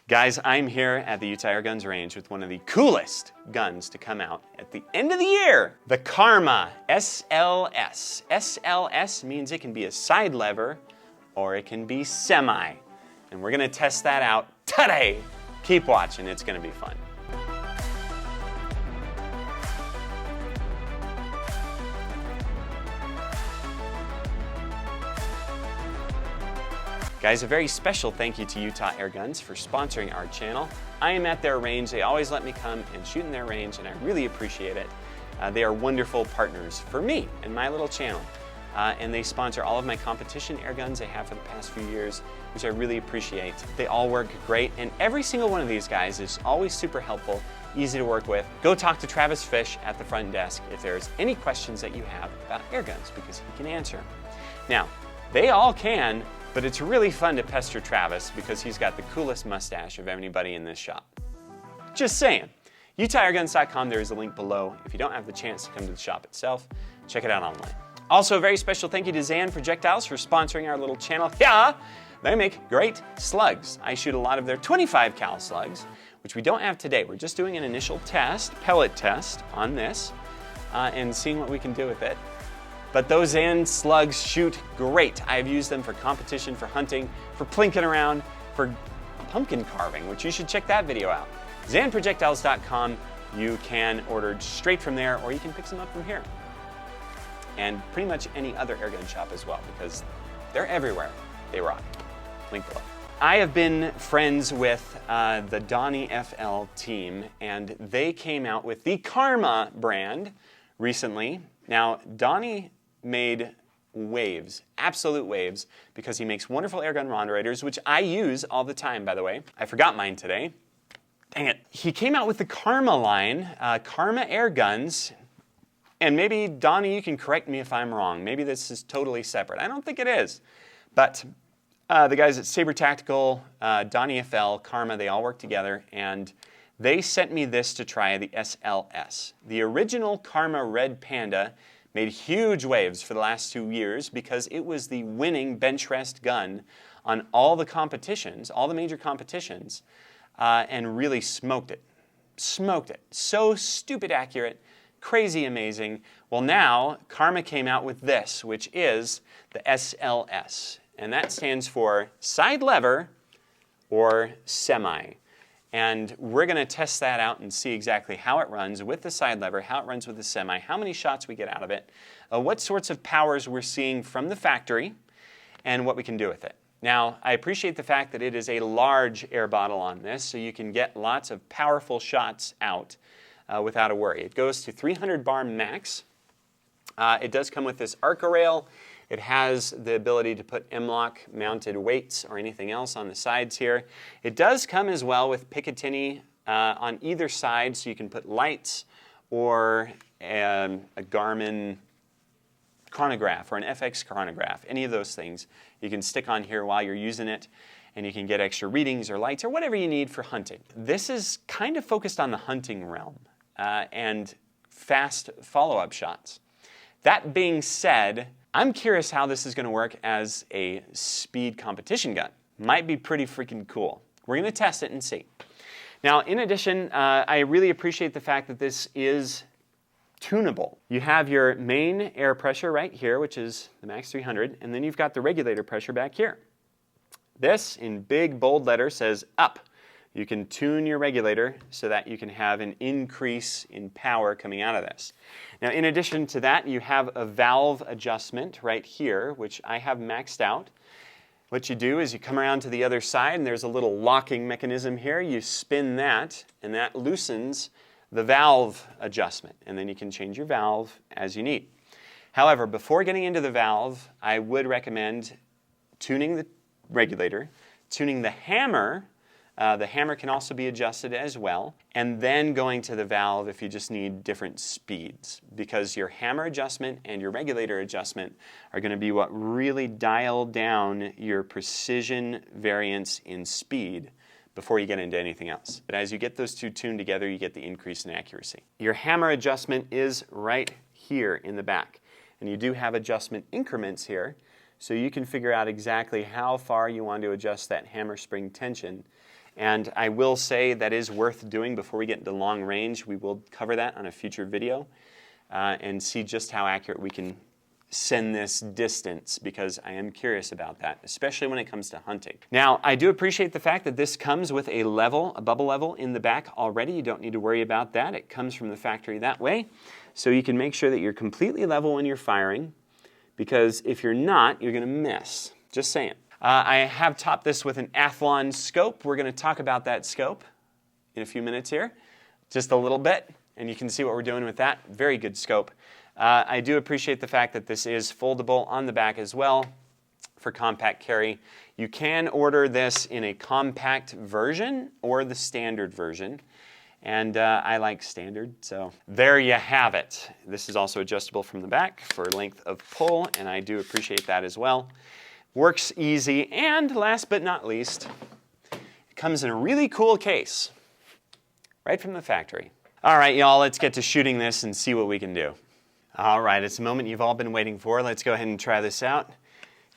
Guys, I'm here at the Utah Airguns range with one of the coolest guns to come out at the end of the year, the Karma SLS. SLS means it can be a side lever or it can be semi. And we're gonna test that out today. Keep watching, it's gonna be fun. Guys, a very special thank you to Utah Airguns for sponsoring our channel. I am at their range. They always let me come and shoot in their range, and I really appreciate it. They are wonderful partners for me and my little channel. And they sponsor all of my competition airguns they have for the past few years, which I really appreciate. They all work great, and every single one of these guys is always super helpful, easy to work with. Go talk to Travis Fish at the front desk if there's any questions that you have about airguns, because he can answer them. Now, they all can, but it's really fun to pester Travis because he's got the coolest mustache of anybody in this shop. Just saying. UtahAirguns.com, there is a link below. If you don't have the chance to come to the shop itself, check it out online. Also, a very special thank you to Zan Projectiles for sponsoring our little channel. Yeah, they make great slugs. I shoot a lot of their 25 cal slugs, which we don't have today. We're just doing an initial test, pellet test on this, and seeing what we can do with it. But those Zan slugs shoot great. I've used them for competition, for hunting, for plinking around, for pumpkin carving, which you should check that video out. ZanProjectiles.com, you can order straight from there, or you can pick some up from here. And pretty much any other airgun shop as well, because they're everywhere. They rock. Link below. I have been friends with the Donnie FL team, and they came out with the Karma brand recently. Now, Donnie made waves, absolute waves, because he makes wonderful airgun ronderators, which I use all the time, by the way. I forgot mine today. Dang it. He came out with the Karma line, Karma airguns, and maybe, Donnie, you can correct me if I'm wrong. Maybe this is totally separate. I don't think it is. But the guys at Saber Tactical, Donnie FL, Karma, they all work together, and they sent me this to try, the SLS. The original Karma Red Panda made huge waves for the last 2 years because it was the winning bench rest gun on all the competitions, all the major competitions, and really smoked it. Smoked it. So stupid accurate, crazy amazing. Well, now Karma came out with this, which is the SLS, and that stands for side lever or semi. And we're going to test that out and see exactly how it runs with the side lever, how it runs with the semi, how many shots we get out of it, what sorts of powers we're seeing from the factory, and what we can do with it. Now, I appreciate the fact that it is a large air bottle on this, so you can get lots of powerful shots out without a worry. It goes to 300 bar max. It does come with this Arca rail. It has the ability to put M-LOK mounted weights or anything else on the sides here. It does come as well with Picatinny on either side, so you can put lights or a Garmin chronograph or an FX chronograph, any of those things you can stick on here while you're using it, and you can get extra readings or lights or whatever you need for hunting. This is kind of focused on the hunting realm and fast follow-up shots. That being said, I'm curious how this is going to work as a speed competition gun. Might be pretty freaking cool. We're going to test it and see. Now, in addition, I really appreciate the fact that this is tunable. You have your main air pressure right here, which is the max 300, and then you've got the regulator pressure back here. This, in big, bold letters, says up. You can tune your regulator so that you can have an increase in power coming out of this. Now, in addition to that, you have a valve adjustment right here, which I have maxed out. What you do is you come around to the other side, and there's a little locking mechanism here. You spin that, and that loosens the valve adjustment, and then you can change your valve as you need. However, before getting into the valve, I would recommend tuning the regulator, tuning the hammer. The hammer can also be adjusted as well, and then going to the valve if you just need different speeds, because your hammer adjustment and your regulator adjustment are going to be what really dial down your precision variance in speed before you get into anything else. But as you get those two tuned together, you get the increase in accuracy. Your hammer adjustment is right here in the back, and you do have adjustment increments here, so you can figure out exactly how far you want to adjust that hammer spring tension And I will say that is worth doing before we get into long range. We will cover that on a future video and see just how accurate we can send this distance, because I am curious about that, especially when it comes to hunting. Now, I do appreciate the fact that this comes with a bubble level in the back already. You don't need to worry about that. It comes from the factory that way. So you can make sure that you're completely level when you're firing, because if you're not, you're going to miss. Just saying. I have topped this with an Athlon scope. We're going to talk about that scope in a few minutes here, just a little bit, and you can see what we're doing with that. Very good scope. I do appreciate the fact that this is foldable on the back as well for compact carry. You can order this in a compact version or the standard version, and I like standard, so there you have it. This is also adjustable from the back for length of pull, and I do appreciate that as well. Works easy, and last but not least, it comes in a really cool case right from the factory. All right, y'all, let's get to shooting this and see what we can do. All right, it's a moment you've all been waiting for. Let's go ahead and try this out.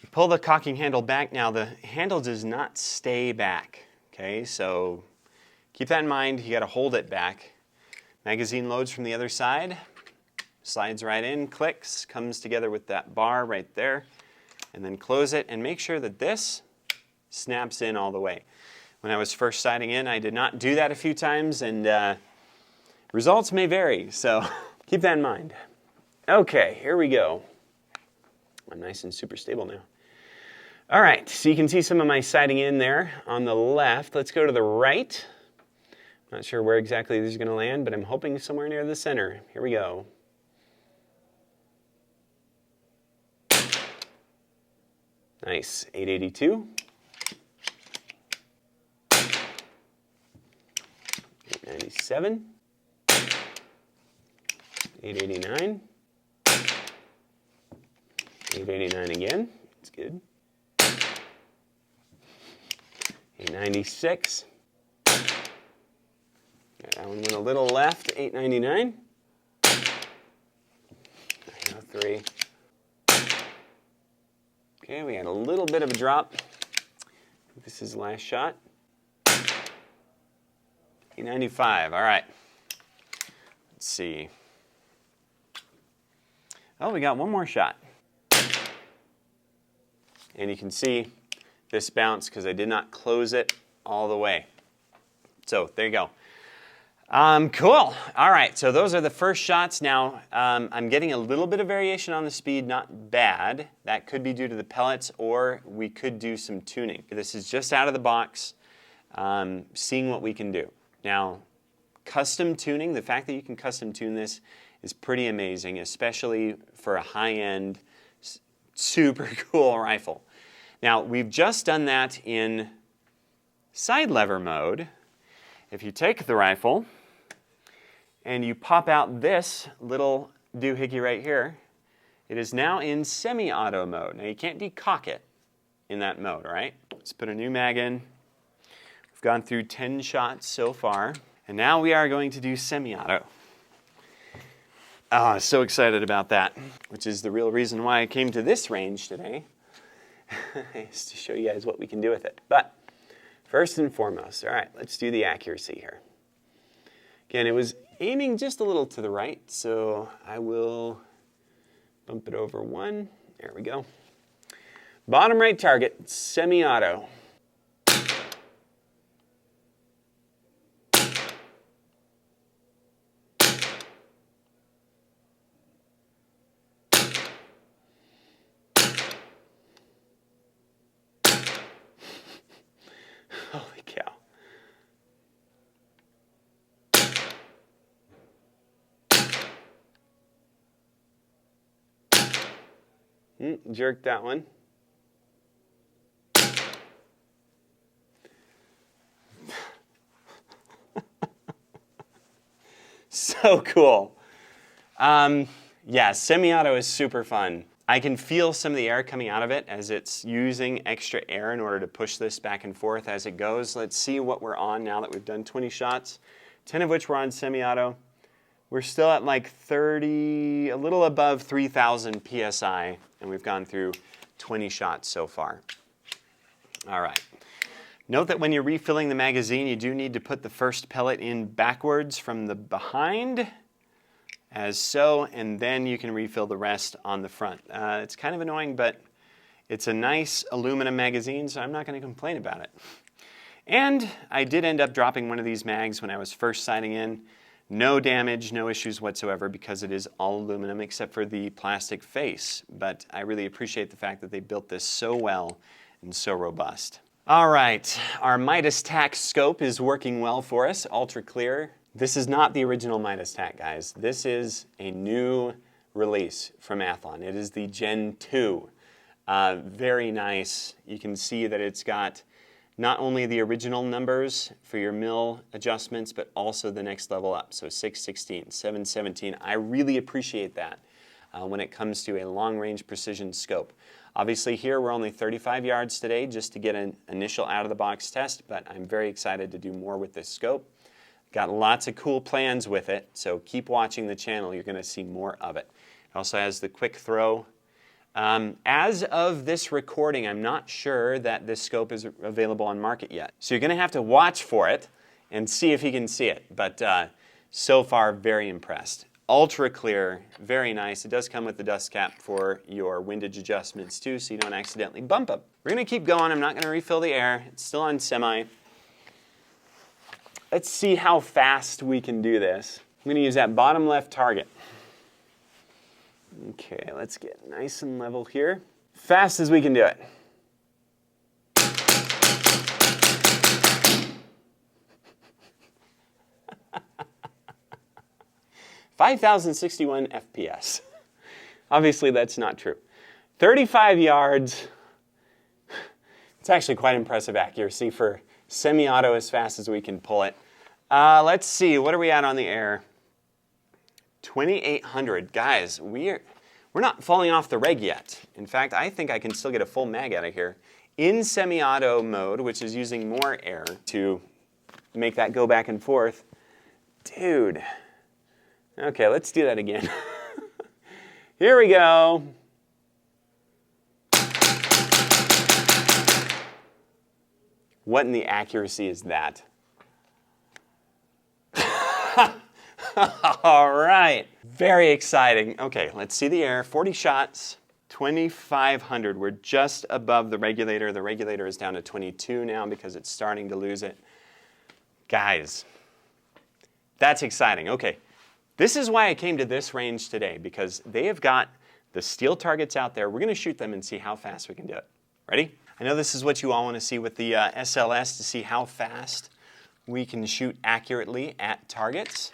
You pull the cocking handle back. Now, the handle does not stay back, okay? So keep that in mind. You got to hold it back. Magazine loads from the other side. Slides right in, clicks, comes together with that bar right there. And then close it and make sure that this snaps in all the way. When I was first sighting in, I did not do that a few times, and results may vary, so keep that in mind. Okay, here we go. I'm nice and super stable now. All right, so you can see some of my sighting in there on the left. Let's go to the right. Not sure where exactly these are going to land, but I'm hoping somewhere near the center. Here we go. Nice, 882. 897. 889. 889 again. That's good. 896. That one went a little left. 899. 903. Okay, we had a little bit of a drop. This is the last shot. 895. All right. Let's see. Oh, we got one more shot. And you can see this bounce because I did not close it all the way. So there you go. Cool. All right, so those are the first shots. Now, I'm getting a little bit of variation on the speed, not bad. That could be due to the pellets, or we could do some tuning. This is just out of the box, seeing what we can do. Now, custom tuning, the fact that you can custom tune this is pretty amazing, especially for a high-end, super cool rifle. Now, we've just done that in side lever mode. If you take the rifle and you pop out this little doohickey right here, it is now in semi-auto mode. Now, you can't decock it in that mode, all right? Let's put a new mag in. We've gone through 10 shots so far, and now we are going to do semi-auto. Oh, so excited about that, which is the real reason why I came to this range today, is to show you guys what we can do with it. But first and foremost, all right, let's do the accuracy here. Again, it was aiming just a little to the right, so I will bump it over one. There we go. Bottom right target, semi-auto. Holy cow. Jerk that one. So cool. Yeah, semi-auto is super fun. I can feel some of the air coming out of it as it's using extra air in order to push this back and forth as it goes. Let's see what we're on now that we've done 20 shots, 10 of which were on semi-auto. We're still at like 30, a little above 3,000 PSI, and we've gone through 20 shots so far. All right. Note that when you're refilling the magazine, you do need to put the first pellet in backwards from the behind, as so, and then you can refill the rest on the front. It's kind of annoying, but it's a nice aluminum magazine, so I'm not going to complain about it. And I did end up dropping one of these mags when I was first sighting in. No damage, no issues whatsoever, because it is all aluminum except for the plastic face. But I really appreciate the fact that they built this so well and so robust. All right, our Midas Tack scope is working well for us, ultra clear. This is not the original Midas Tack, guys. This is a new release from Athlon. It is the Gen 2. Very nice. You can see that it's got not only the original numbers for your mil adjustments, but also the next level up. So 616, 717. I really appreciate that when it comes to a long-range precision scope. Obviously here we're only 35 yards today just to get an initial out-of-the-box test, but I'm very excited to do more with this scope. Got lots of cool plans with it, so keep watching the channel. You're going to see more of it. It also has the quick throw. As of this recording, I'm not sure that this scope is available on market yet. So you're going to have to watch for it and see if you can see it. But so far, very impressed. Ultra clear, very nice. It does come with the dust cap for your windage adjustments too, so you don't accidentally bump them. We're going to keep going. I'm not going to refill the air. It's still on semi. Let's see how fast we can do this. I'm going to use that bottom left target. Okay, let's get nice and level here. Fast as we can do it. 5,061 FPS. Obviously, that's not true. 35 yards. It's actually quite impressive accuracy for semi-auto as fast as we can pull it. Let's see, what are we at on the air? 2,800. Guys, we're not falling off the reg yet. In fact, I think I can still get a full mag out of here in semi-auto mode, which is using more air to make that go back and forth. Dude. Okay, let's do that again. Here we go. What in the accuracy is that? All right, very exciting. Okay, let's see the air. 40 shots, 2,500. We're just above the regulator. The regulator is down to 22 now because it's starting to lose it. Guys, that's exciting. Okay, this is why I came to this range today, because they have got the steel targets out there. We're going to shoot them and see how fast we can do it. Ready? I know this is what you all want to see with the SLS, to see how fast we can shoot accurately at targets.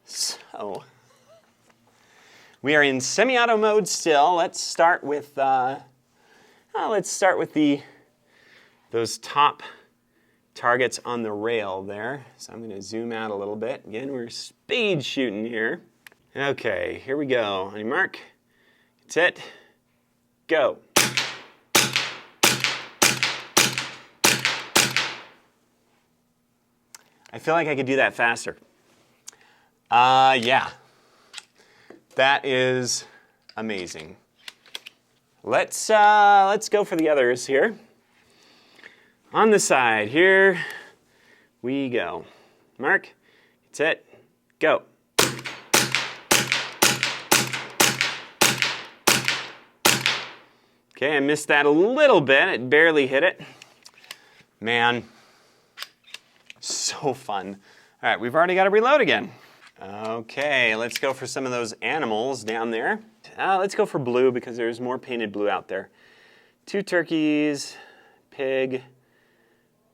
So, we are in semi-auto mode still. Let's start with those top targets on the rail there. So I'm going to zoom out a little bit. Again, we're speed shooting here. Okay, here we go. On your mark, get set, go. I feel like I could do that faster. Yeah. That is amazing. Let's go for the others here. On the side, here we go. Mark, get set, go. Okay, I missed that a little bit. It barely hit it. Man, so fun. All right, we've already got to reload again. Okay, let's go for some of those animals down there. Let's go for blue because there's more painted blue out there. 2 turkeys, pig,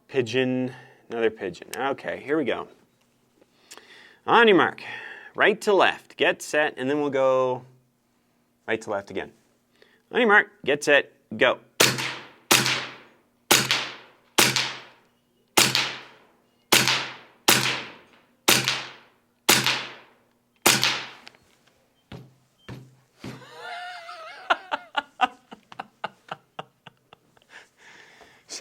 pigeon, another pigeon. Okay, here we go. On your mark, right to left, get set, and then we'll go right to left again. On your mark, get set, go.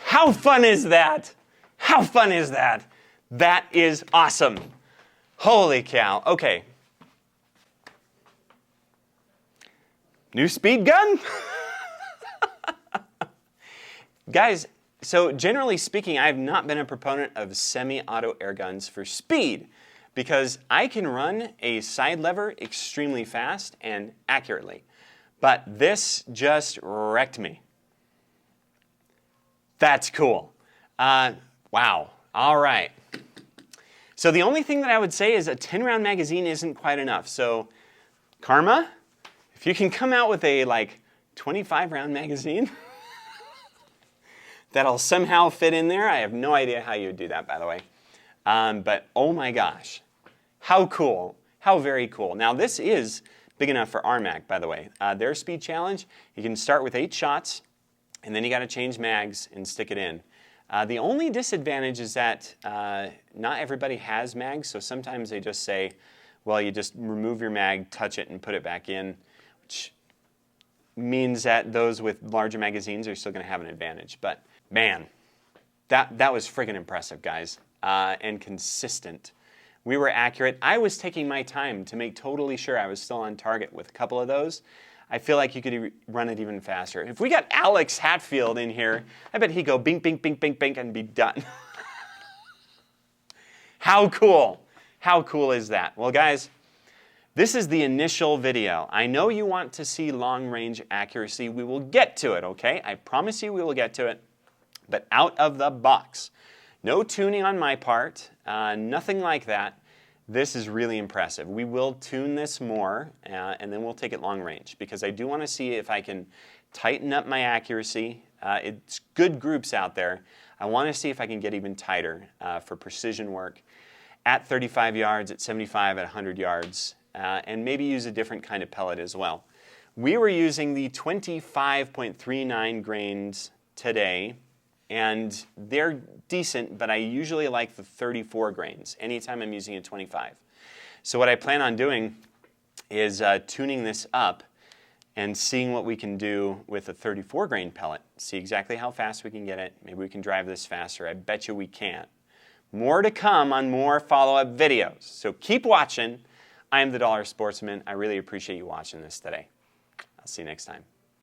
How fun is that? How fun is that? That is awesome. Holy cow. Okay. New speed gun? Guys, So generally speaking, I have not been a proponent of semi-auto air guns for speed because I can run a side lever extremely fast and accurately. But this just wrecked me. That's cool. Wow. All right. So the only thing that I would say is a 10-round magazine isn't quite enough. So Karma, if you can come out with a like 25-round magazine that'll somehow fit in there, I have no idea how you would do that, by the way. But oh my gosh, how cool, how very cool. Now this is big enough for RMAC, by the way. Their speed challenge, you can start with 8 shots, and then you got to change mags and stick it in. The only disadvantage is that not everybody has mags, so sometimes they just say, well, you just remove your mag, touch it, and put it back in, which means that those with larger magazines are still going to have an advantage. But man, that was friggin' impressive, guys, and consistent. We were accurate. I was taking my time to make totally sure I was still on target with a couple of those. I feel like you could run it even faster. If we got Alex Hatfield in here, I bet he'd go bink, bink, bink, bink, bink, and be done. How cool. How cool is that? Well, guys, this is the initial video. I know you want to see long-range accuracy. We will get to it, okay? I promise you we will get to it. But out of the box, no tuning on my part, nothing like that. This is really impressive. We will tune this more, and then we'll take it long range, because I do want to see if I can tighten up my accuracy. It's good groups out there. I want to see if I can get even tighter for precision work at 35 yards, at 75, at 100 yards, and maybe use a different kind of pellet as well. We were using the 25.39 grains today, and they're decent, but I usually like the 34 grains anytime I'm using a 25. So what I plan on doing is tuning this up and seeing what we can do with a 34 grain pellet. See exactly how fast we can get it. Maybe we can drive this faster. I bet you we can. More to come on more follow-up videos. So keep watching. I am the Dollar Sportsman. I really appreciate you watching this today. I'll see you next time.